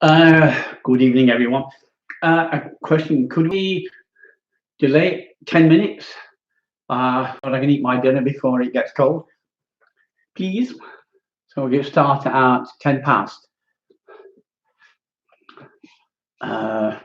Good evening, everyone. A question: could we delay 10 minutes so I can eat my dinner before it gets cold, please? So we'll get started at 10 past. Uh,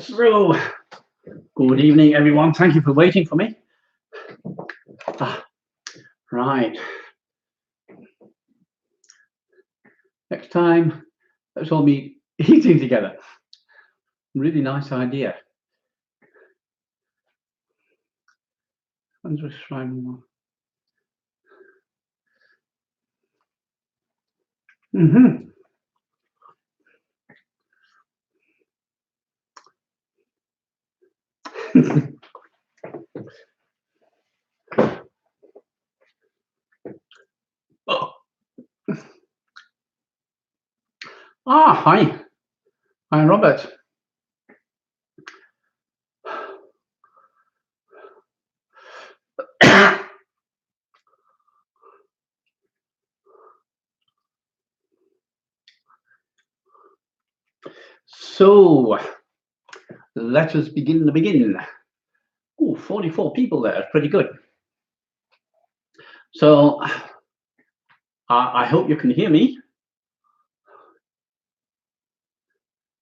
So, good evening, everyone. Thank you for waiting for me. Right. Next time, let's all be eating together. Really nice idea. Let's just try more. Oh. Ah, hi. Hi, Robert. So let us begin the begin. Oh, 44 people there. Pretty good. So I hope you can hear me.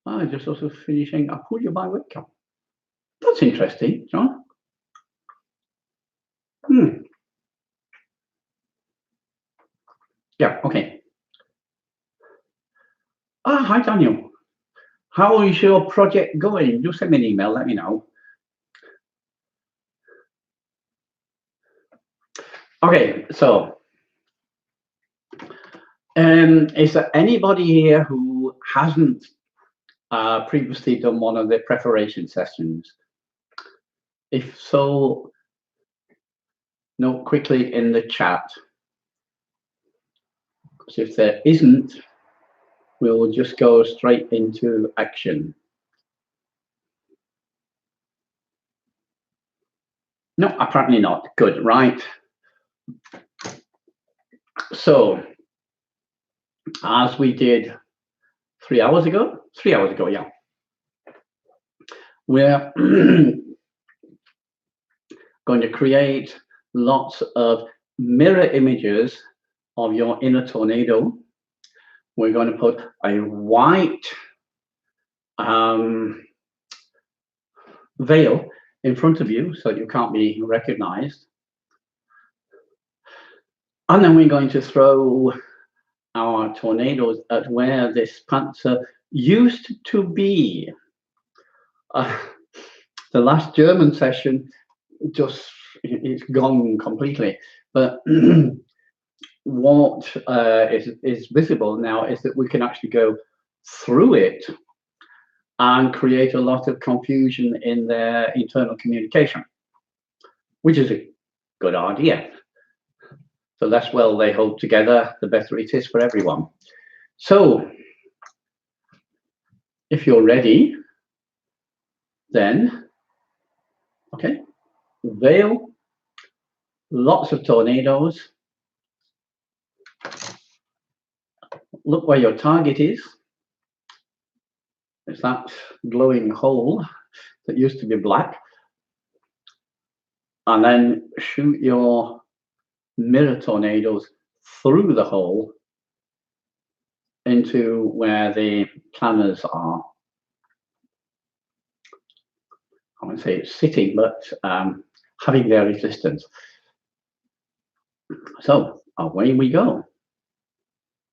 I just also finishing. I pull you by webcam. That's interesting, John. Yeah, okay. Ah, hi, Daniel. How is your project going? You send me an email, let me know. Okay, so is there anybody here who hasn't previously done one of the preparation sessions? If so, note quickly in the chat. Because if there isn't, we'll just go straight into action. No, apparently not. Good, right. So, as we did 3 hours ago, yeah, we're going to create lots of mirror images of your inner tornado. We're going to put a white veil in front of you so you can't be recognized. And then we're going to throw our tornadoes at where this panther used to be. The last German session just it's gone completely. But what is visible now is that we can actually go through it and create a lot of confusion in their internal communication, which is a good idea. The less well they hold together, the better it is for everyone. So, if you're ready, then, okay, veil, lots of tornadoes. Look where your target is. It's that glowing hole that used to be black. And then shoot your mirror tornadoes through the hole into where the planners are. I won't say it's sitting, but having their existence. So away we go.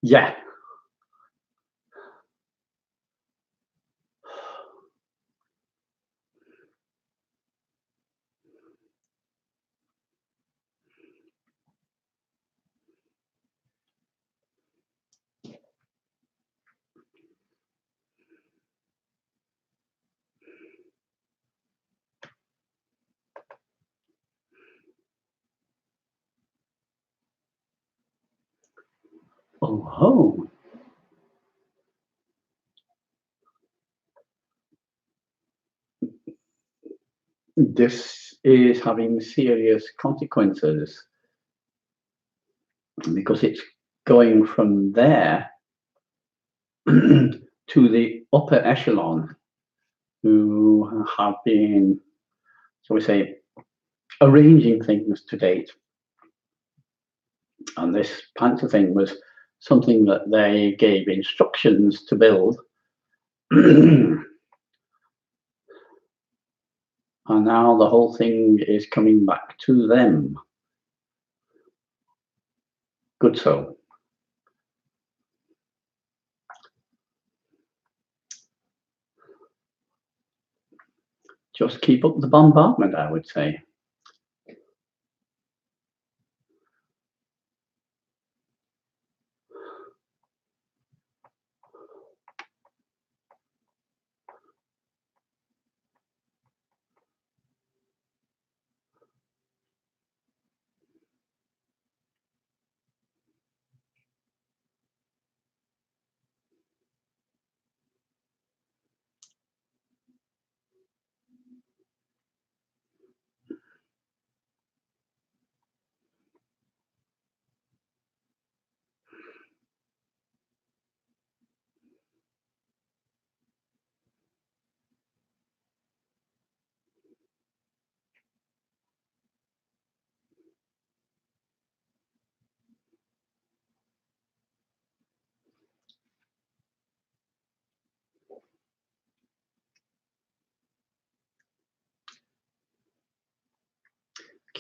Yeah. Oh ho. This is having serious consequences because it's going from there to the upper echelon who have been, shall we say, arranging things to date. And this panther thing was something that they gave instructions to build. And now the whole thing is coming back to them. Good so. Just keep up the bombardment, I would say.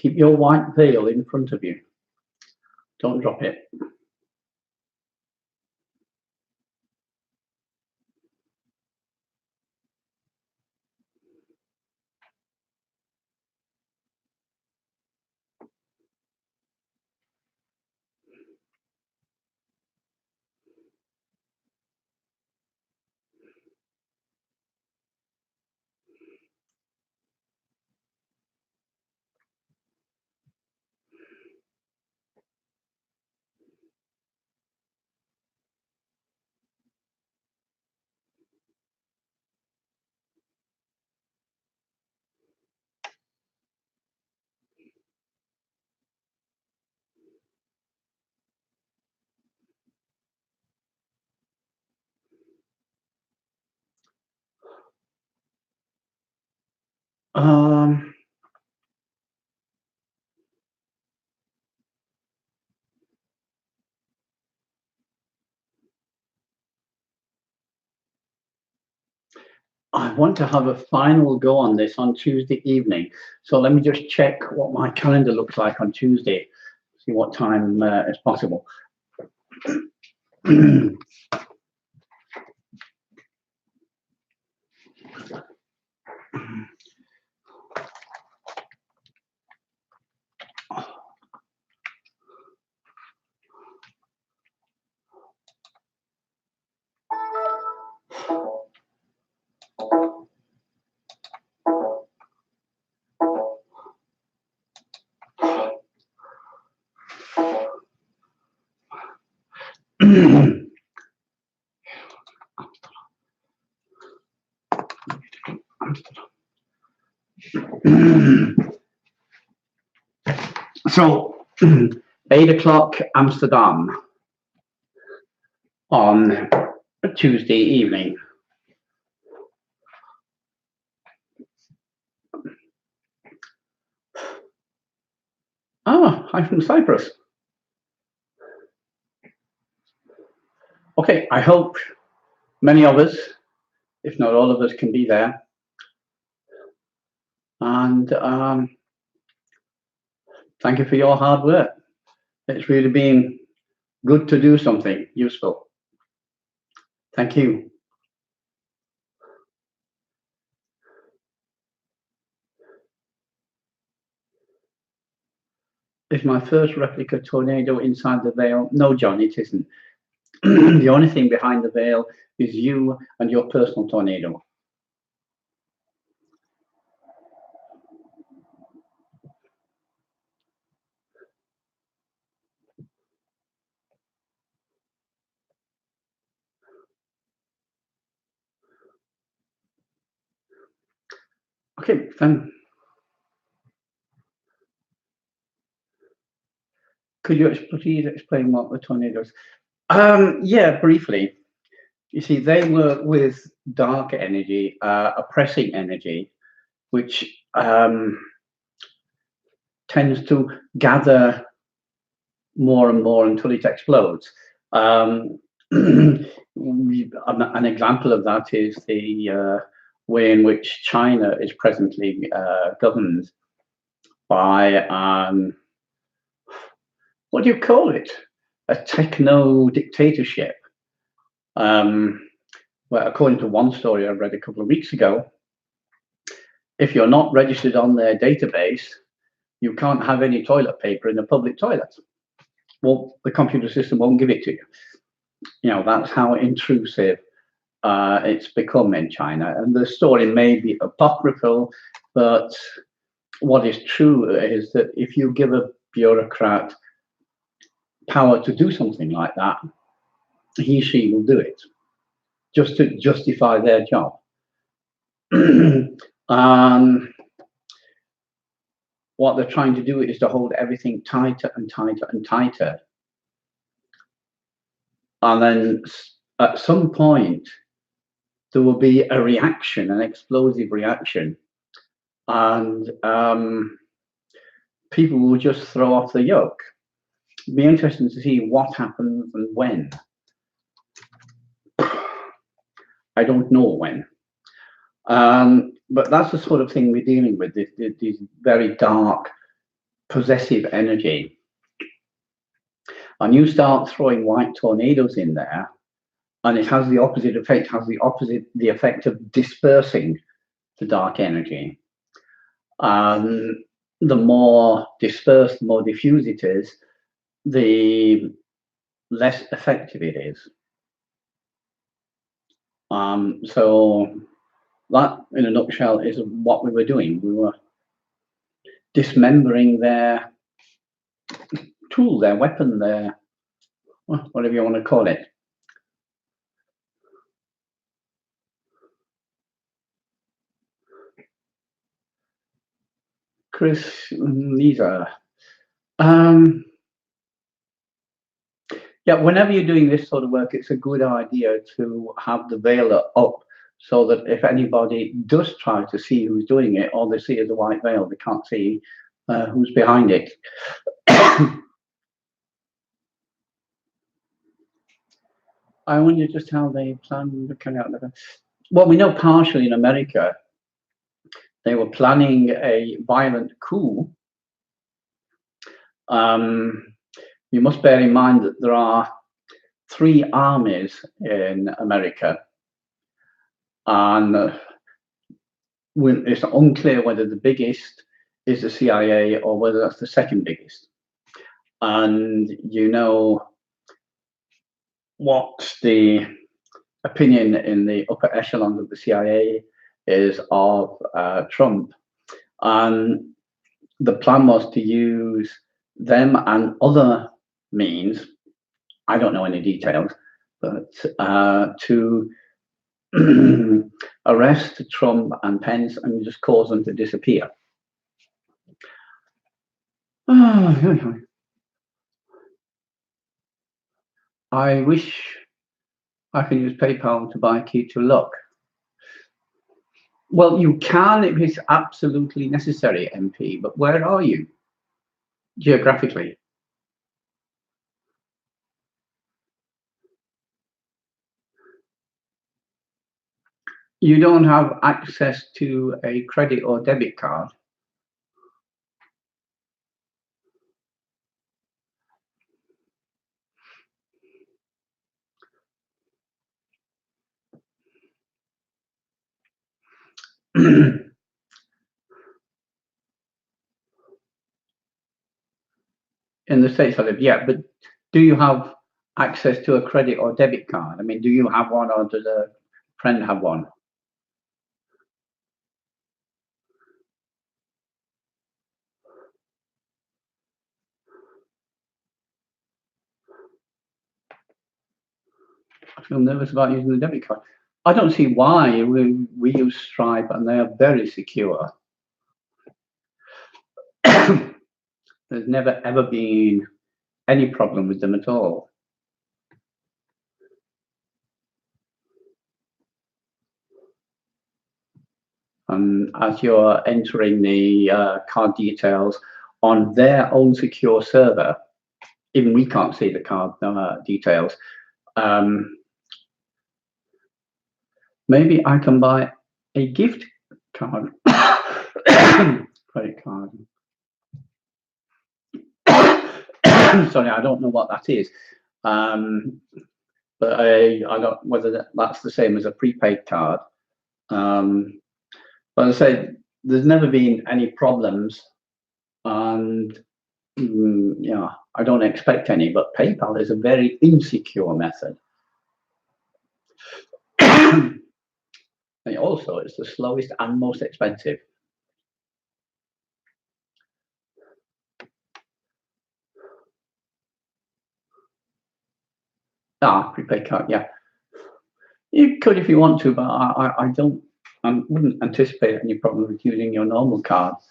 Keep your white veil in front of you. Don't drop it. I want to have a final go on this on Tuesday evening. So let me just check what my calendar looks like on Tuesday, see what time is possible. So 8 o'clock Amsterdam on Tuesday evening. Ah, I'm from Cyprus. Okay, I hope many of us, if not all of us, can be there. And thank you for your hard work. It's really been good to do something useful. Thank you. Is my first replica tornado inside the veil? No, John, it isn't. The only thing behind the veil is you and your personal tornado. Okay, then. Could you please explain what the tornadoes? Yeah, briefly. You see, they work with dark energy, oppressing energy, which tends to gather more and more until it explodes. An example of that is the way in which China is presently governed by, what do you call it? A techno dictatorship. Well, according to one story I read a couple of weeks ago, if you're not registered on their database, you can't have any toilet paper in a public toilet. Well, the computer system won't give it to you. You know, that's how intrusive it's become in China. And the story may be apocryphal, but what is true is that if you give a bureaucrat power to do something like that, he, she will do it just to justify their job. What they're trying to do is to hold everything tighter and tighter and tighter. And then at some point, there will be a reaction, an explosive reaction. And people will just throw off the yoke. It'll be interesting to see what happens and when. I don't know when. But that's the sort of thing we're dealing with, these very dark possessive energy. And you start throwing white tornadoes in there, and it has the opposite effect, the effect of dispersing the dark energy. The more dispersed, the more diffuse it is, the less effective it is. So that, in a nutshell, is what we were doing. We were dismembering their tool, their weapon, their whatever you want to call it. Chris, Lisa. Yeah, whenever you're doing this sort of work, it's a good idea to have the veil up so that if anybody does try to see who's doing it, all they see is a white veil. They can't see who's behind it. I wonder just how they plan to carry out the. Well, we know partially in America, they were planning a violent coup. You must bear in mind that there are 3 armies in America, and it's unclear whether the biggest is the CIA or whether that's the second biggest. And you know what the opinion in the upper echelons of the CIA is of Trump. And the plan was to use them and other means, I don't know any details, but to arrest Trump and Pence and just cause them to disappear. I wish I can use PayPal to buy a key to lock. Well, you can if it's absolutely necessary, MP, but where are you geographically? You don't have access to a credit or debit card. In the States I live, yeah, but do you have access to a credit or debit card? I mean, do you have one or does a friend have one? I feel nervous about using the debit card. I don't see why. We use Stripe and they are very secure. There's never ever been any problem with them at all. And as you're entering the card details on their own secure server, even we can't see the card details. Maybe I can buy a gift card, credit card. Sorry, I don't know what that is. But I don't whether that's the same as a prepaid card. But as I say, there's never been any problems, and yeah, I don't expect any. But PayPal is a very insecure method. And also, it's the slowest and most expensive. Prepaid card, yeah. You could if you want to, but I don't. I wouldn't anticipate any problem with using your normal cards.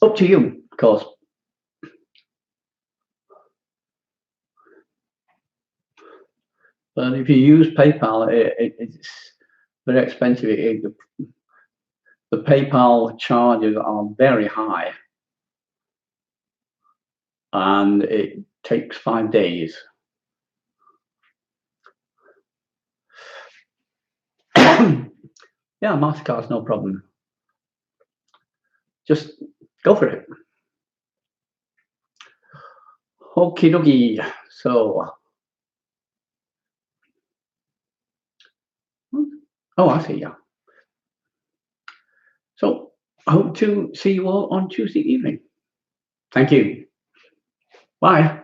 Up to you, of course. But if you use PayPal, it's very expensive. The PayPal charges are very high, and it takes 5 days. Yeah, MasterCard's no problem. Just Go for it. Okie dokie. So, oh, I see. Yeah. So, I hope to see you all on Tuesday evening. Thank you. Bye.